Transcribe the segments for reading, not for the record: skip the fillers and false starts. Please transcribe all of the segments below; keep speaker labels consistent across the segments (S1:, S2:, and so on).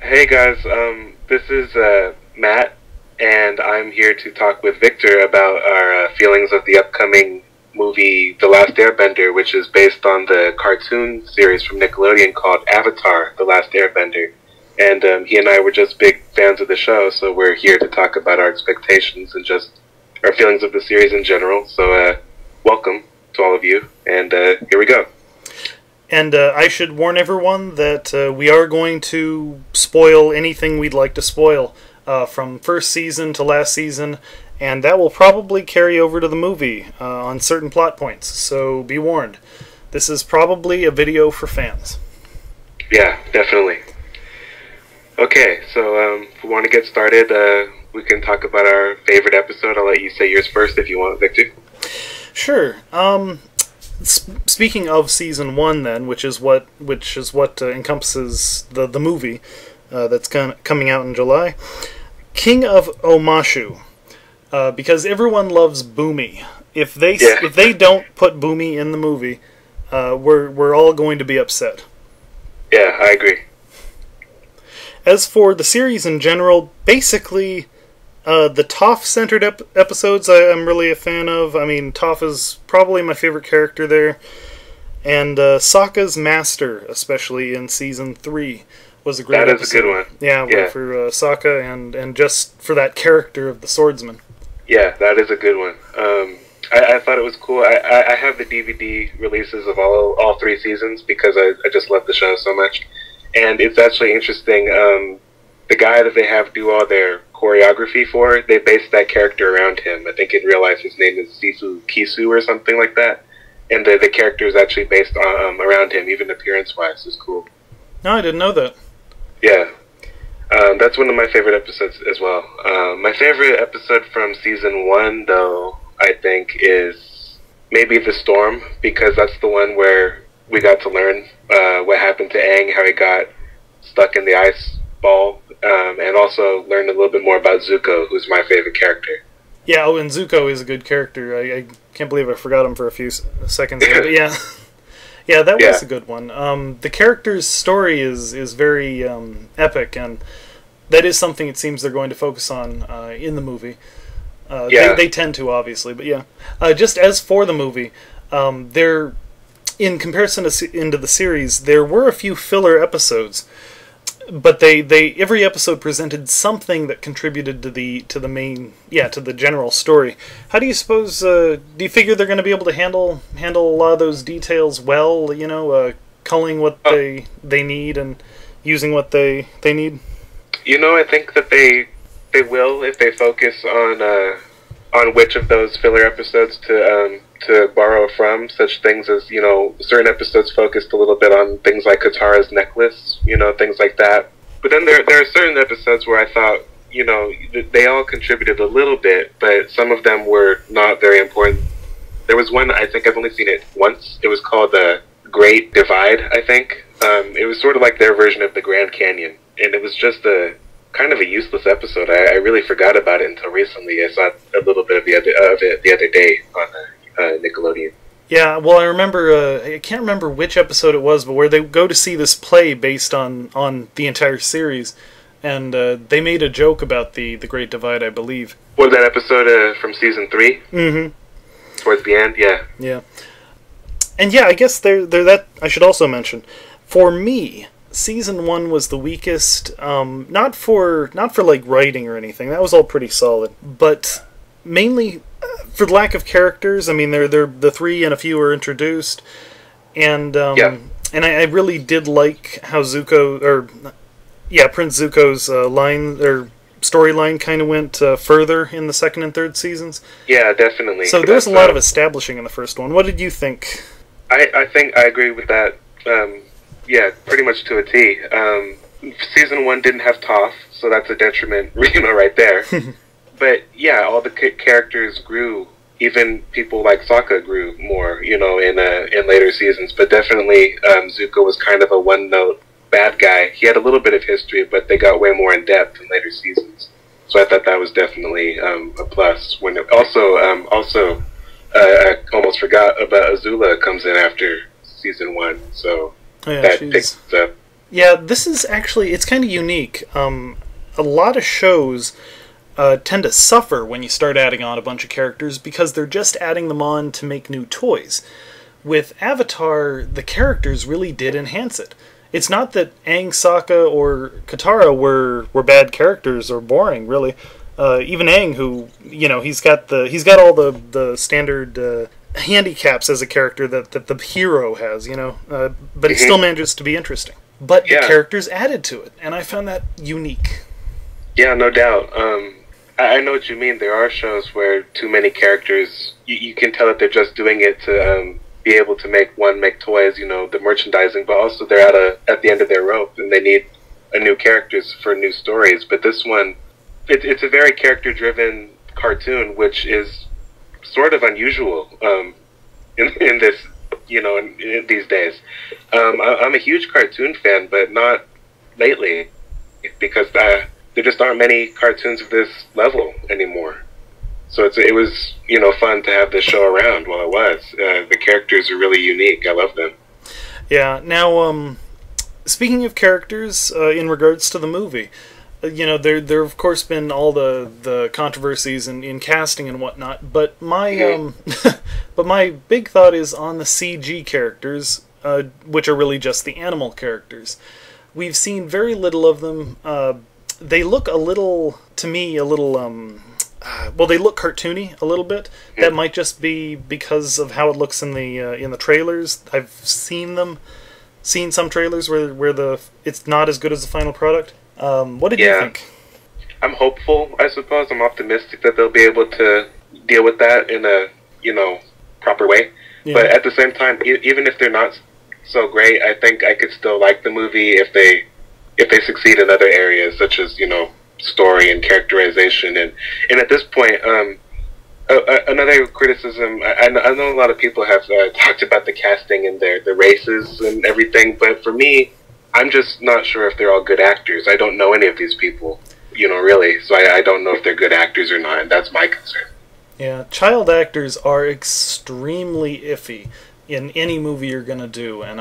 S1: Hey guys, this is Matt, and I'm here to talk with Victor about our feelings of the upcoming movie The Last Airbender, which is based on the cartoon series from Nickelodeon called Avatar: The Last Airbender. And he and I were just big fans of the show, so we're here to talk about our expectations and just our feelings of the series in general. So welcome to all of you, and here we go.
S2: And I should warn everyone that we are going to spoil anything we'd like to spoil, from first season to last season, and that will probably carry over to the movie on certain plot points, so be warned. This is probably a video for fans.
S1: Yeah, definitely. Okay, so if we want to get started, we can talk about our favorite episode. I'll let you say yours first if you want, Victor.
S2: Sure. Speaking of season 1, then, which is what encompasses the movie that's coming out in July, King of Omashu, because everyone loves Boomy. If they don't put Boomy in the movie, we're all going to be upset.
S1: Yeah, I agree.
S2: As for the series in general, basically, the Toph-centered episodes I'm really a fan of. I mean, Toph is probably my favorite character there. And Sokka's Master, especially in Season 3, was a great episode. That is
S1: a good one.
S2: Yeah. For Sokka and just for that character of the swordsman.
S1: Yeah, that is a good one. I thought it was cool. I have the DVD releases of all 3 seasons because I just love the show so much. And it's actually interesting, the guy that they have do all their choreography for, they based that character around him. I think in real life his name is Sifu Kisu or something like that. And the character is actually based on, around him, even appearance-wise. It's cool.
S2: No, I didn't know that.
S1: Yeah. That's one of my favorite episodes as well. My favorite episode from Season 1, though, I think, is maybe The Storm, because that's the one where we got to learn what happened to Aang, how he got stuck in the ice ball, and also learned a little bit more about Zuko, who's my favorite character.
S2: Yeah, and Zuko is a good character. I can't believe I forgot him for a few seconds there, but yeah. Yeah, that was a good one. The character's story is very epic, and that is something it seems they're going to focus on in the movie. They tend to, obviously, but yeah. Just as for the movie, in comparison into the series, there were a few filler episodes, but every episode presented something that contributed to the main, to the general story. How do you suppose? Do you figure they're going to be able to handle a lot of those details well? You know, culling what they need and using what they need.
S1: You know, I think that they will if they focus on which of those filler episodes to borrow from, such things as, you know, certain episodes focused a little bit on things like Katara's necklace, you know, things like that. But then there are certain episodes where I thought, you know, they all contributed a little bit, but some of them were not very important. There was one, I think I've only seen it once. It was called The Great Divide, I think. It was sort of like their version of the Grand Canyon, and it was just kind of a useless episode. I really forgot about it until recently. I saw a little bit of it the other day on Nickelodeon.
S2: Yeah, well, I remember, I can't remember which episode it was, but where they go to see this play based on the entire series, and they made a joke about the Great Divide, I believe.
S1: Was that episode from Season 3?
S2: Mm-hmm.
S1: Towards the end, yeah.
S2: Yeah. And yeah, I guess they're that, I should also mention, for me, Season 1 was the weakest, not for like writing or anything, that was all pretty solid, but mainly for the lack of characters. I mean, they're the 3 and a few were introduced, and I really did like how Prince Zuko's storyline kind of went further in the second and third seasons. Yeah,
S1: definitely.
S2: So there was a lot of establishing in the first one. What did you think?
S1: I think I agree with that. Yeah, pretty much to a T. Season 1 didn't have Toph, so that's a detriment, you know, right there. But yeah, all the characters grew. Even people like Sokka grew more, you know, in later seasons. But definitely, Zuko was kind of a one-note bad guy. He had a little bit of history, but they got way more in depth in later seasons. So I thought that was definitely a plus. When I almost forgot about Azula comes in after Season 1, so that picks up
S2: Yeah, this is actually, it's kind of unique. A lot of shows tend to suffer when you start adding on a bunch of characters because they're just adding them on to make new toys. With Avatar, the characters really did enhance it. It's not that Aang, Sokka, or Katara were bad characters or boring, really. Even Aang, who, you know, he's got all the standard handicaps as a character that the hero has, you know, but he still manages to be interesting. But the characters added to it, and I found that unique.
S1: Yeah, no doubt. I know what you mean. There are shows where too many characters, you can tell that they're just doing it to be able to make toys, you know, the merchandising, but also they're at the end of their rope, and they need new characters for new stories. But this one, it's a very character-driven cartoon, which is sort of unusual in this, you know, in these days. I'm a huge cartoon fan, but not lately, because there just aren't many cartoons of this level anymore. So it was, you know, fun to have this show around while it was. The characters are really unique. I love them.
S2: Yeah. Now, speaking of characters, in regards to the movie, you know, there of course been all the controversies in casting and whatnot, but my but my big thought is on the CG characters, which are really just the animal characters. We've seen very little of them. They look a little, to me, well, they look cartoony a little bit. That might just be because of how it looks in the trailers. I've seen some trailers where it's not as good as the final product. What did you think?
S1: I'm hopeful, I suppose. I'm optimistic that they'll be able to deal with that in a, you know, proper way. Yeah. But at the same time, even if they're not so great, I think I could still like the movie if they succeed in other areas, such as, you know, story and characterization. And at this point, another criticism, I know a lot of people have talked about the casting and the races and everything, but for me, I'm just not sure if they're all good actors. I don't know any of these people, you know, really, so I don't know if they're good actors or not, and that's my concern.
S2: Yeah, child actors are extremely iffy in any movie you're gonna do, and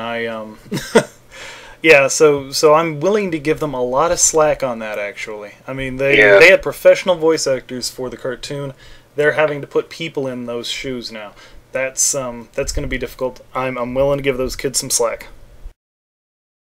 S2: yeah, so I'm willing to give them a lot of slack on that, actually. I mean, they had professional voice actors for the cartoon. They're having to put people in those shoes now. That's going to be difficult. I'm willing to give those kids some slack.